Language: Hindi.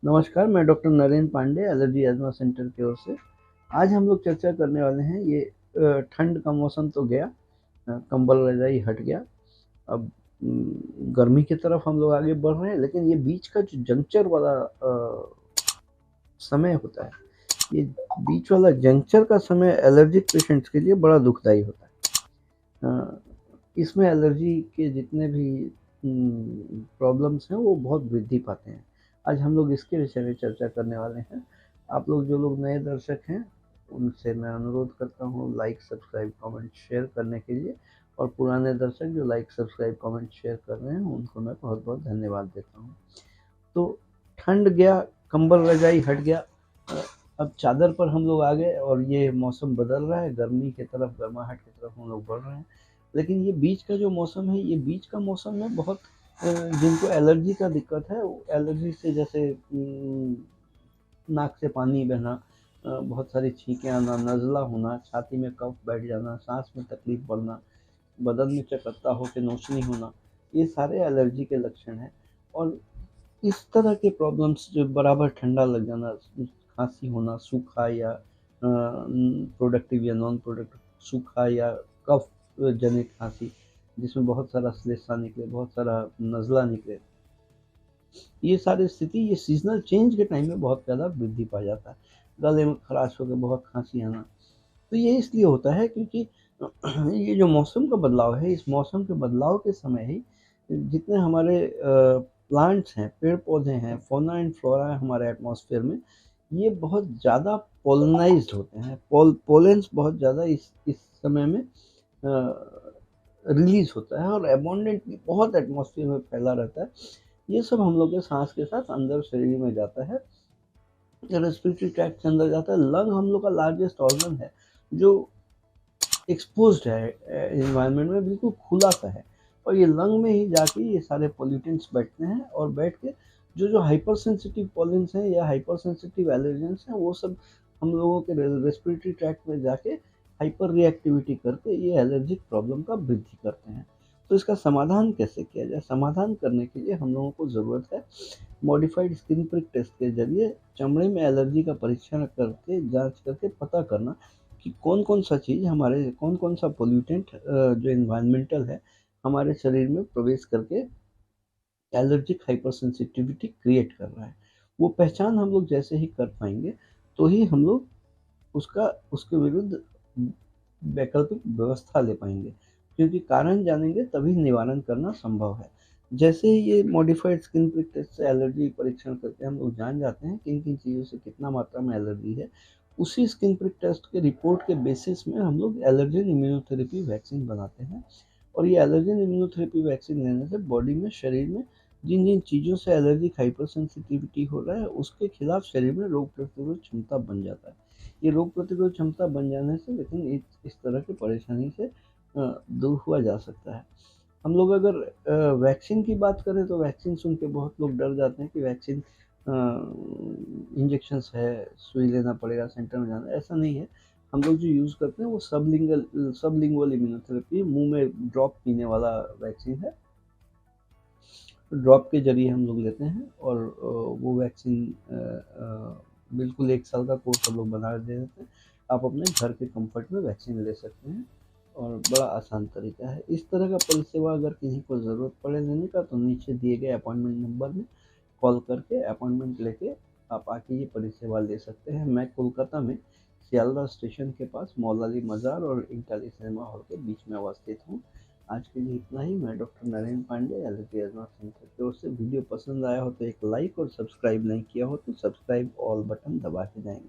नमस्कार, मैं doctor Narendra Pandey allergy asthma centre की ओर से। आज हम लोग चर्चा करने वाले हैं ये ठंड का मौसम तो गया, कंबल रज़ाई हट गया। अब गर्मी की तरफ हम लोग आगे बढ़ रहे हैं, लेकिन ये बीच का जो जंक्चर वाला समय होता है, ये बीच वाला जंक्चर का समय एलर्जिक पेशेंट्स के लिए बड़ा दुखदाई होता है। इसमें एलर्जी के जितने भी प्रॉब्लम्स हैं वो बहुत वृद्धि पाते हैं। आज हम लोग इसके विषय में चर्चा करने वाले हैं। आप लोग जो लोग नए दर्शक हैं उनसे मैं अनुरोध करता हूँ लाइक सब्सक्राइब कमेंट शेयर करने के लिए, और पुराने दर्शक जो लाइक सब्सक्राइब कमेंट शेयर कर रहे हैं उनको मैं बहुत बहुत धन्यवाद देता हूँ। तो ठंड गया, कंबल रजाई हट गया, अब चादर पर हम लोग आ गए और ये मौसम बदल रहा है, गर्मी की तरफ गर्माहट की तरफ हम लोग बढ़ रहे हैं। लेकिन ये बीच का जो मौसम है, ये बीच का मौसम में बहुत जिनको एलर्जी का दिक्कत है, वो एलर्जी से जैसे नाक से पानी बहना, बहुत सारी छींकें आना, नज़ला होना, छाती में कफ बैठ जाना, सांस में तकलीफ बढ़ना, बदन में चकत्ता होकर नोचनी होना, ये सारे एलर्जी के लक्षण हैं। और इस तरह के प्रॉब्लम्स जो बराबर ठंडा लग जाना, खांसी होना, सूखा या प्रोडक्टिव या नॉन प्रोडक्टिव सूखा या कफ जनित खांसी जिसमें बहुत सारा श्लेष्मा निकले, बहुत सारा नज़ला निकले, ये सारी स्थिति ये सीजनल चेंज के टाइम में बहुत ज़्यादा वृद्धि पा जाता है। गले में खराश होकर बहुत खांसी आना, तो ये इसलिए होता है क्योंकि ये जो मौसम का बदलाव है, इस मौसम के बदलाव के समय ही जितने हमारे प्लांट्स हैं, पेड़ पौधे हैं, फौना एंड फ्लोरा है हमारे एटमॉस्फेयर में, ये बहुत ज़्यादा पोलनाइज्ड होते हैं। पोलेंस बहुत ज़्यादा इस समय में रिलीज होता है और अबोंडेंटली बहुत एटमॉस्फेयर में फैला रहता है। ये सब हम लोग के सांस के साथ अंदर शरीर में जाता है, रेस्पिरेटरी ट्रैक्ट के अंदर जाता है। लंग हम लोग का लार्जेस्ट ऑर्गन है जो एक्सपोज्ड है एनवायरनमेंट में, बिल्कुल खुला सा है, और ये लंग में ही जाके ये सारे पोल्यूटेंट्स बैठते हैं और बैठ के जो हाइपर सेंसिटिव पॉलिन्स हैं या हाइपर सेंसिटिव एलर्जेंस हैं, वो सब हम लोगों के रेस्पिरेटरी ट्रैक्ट में जाके हाइपर रिएक्टिविटी करके ये एलर्जिक प्रॉब्लम का वृद्धि करते हैं। तो इसका समाधान कैसे किया जाए? समाधान करने के लिए हम लोगों को ज़रूरत है मॉडिफाइड स्किन प्रिक टेस्ट के जरिए चमड़े में एलर्जी का परीक्षण करके, जांच करके पता करना कि कौन-कौन सा चीज़ हमारे, कौन-कौन सा पोल्यूटेंट जो एनवायरमेंटल है, हमारे शरीर में प्रवेश करके एलर्जिक हाइपर सेंसिटिविटी क्रिएट कर रहा है। वो पहचान हम लोग जैसे ही कर पाएँगे, तो ही हम लोग उसका उसके विरुद्ध वैकल्पिक व्यवस्था ले पाएँगे, क्योंकि कारण जानेंगे तभी निवारण करना संभव है। जैसे ही ये मॉडिफाइड स्किन प्रिक टेस्ट से एलर्जी परीक्षण करके हम लोग जान जाते हैं किन-किन चीज़ों से कितना मात्रा में एलर्जी है, उसी स्किन प्रिक टेस्ट के रिपोर्ट के बेसिस में हम लोग एलर्जन इम्यूनोथेरेपी वैक्सीन बनाते हैं। और ये एलर्जन इम्यूनोथेरेपी वैक्सीन लेने से बॉडी में, शरीर में जिन-जिन चीज़ों से एलर्जिक हाइपर सेंसिटिविटी हो रहा है, उसके खिलाफ शरीर में रोग प्रतिरोध क्षमता बन जाता है। ये रोग प्रतिरोध क्षमता बन जाने से लेकिन इस तरह की परेशानी से दूर हुआ जा सकता है। हम लोग अगर वैक्सीन की बात करें तो वैक्सीन सुन के बहुत लोग डर जाते हैं कि वैक्सीन इंजेक्शंस है, सुई लेना पड़ेगा, सेंटर में जाना है, ऐसा नहीं है। हम लोग जो यूज़ करते हैं वो सबलिंगुअल इम्यूनोथेरेपी, मुँह में ड्रॉप पीने वाला वैक्सीन है। ड्रॉप के ज़रिए हम लोग लेते हैं और वो वैक्सीन बिल्कुल 1 साल का कोर्स हम लोग बना दे देते हैं। आप अपने घर के कम्फ़र्ट में वैक्सीन ले सकते हैं और बड़ा आसान तरीका है। इस तरह का परिसेवा अगर किसी को ज़रूरत पड़े लेने का, तो नीचे दिए गए अपॉइंटमेंट नंबर में कॉल करके अपॉइंटमेंट लेके आप आके ये परिसेवा ले सकते हैं। मैं कोलकाता में सियालदह स्टेशन के पास मौलाली मज़ार और इंटाली सिनेमा हॉल के बीच में अवस्थित हूँ। आज के लिए इतना ही। मैं doctor Narendra Pandey allergy asthma centre की ओर से। वीडियो पसंद आया हो तो एक लाइक, और सब्सक्राइब नहीं किया हो तो सब्सक्राइब ऑल बटन दबा के जाएंगे।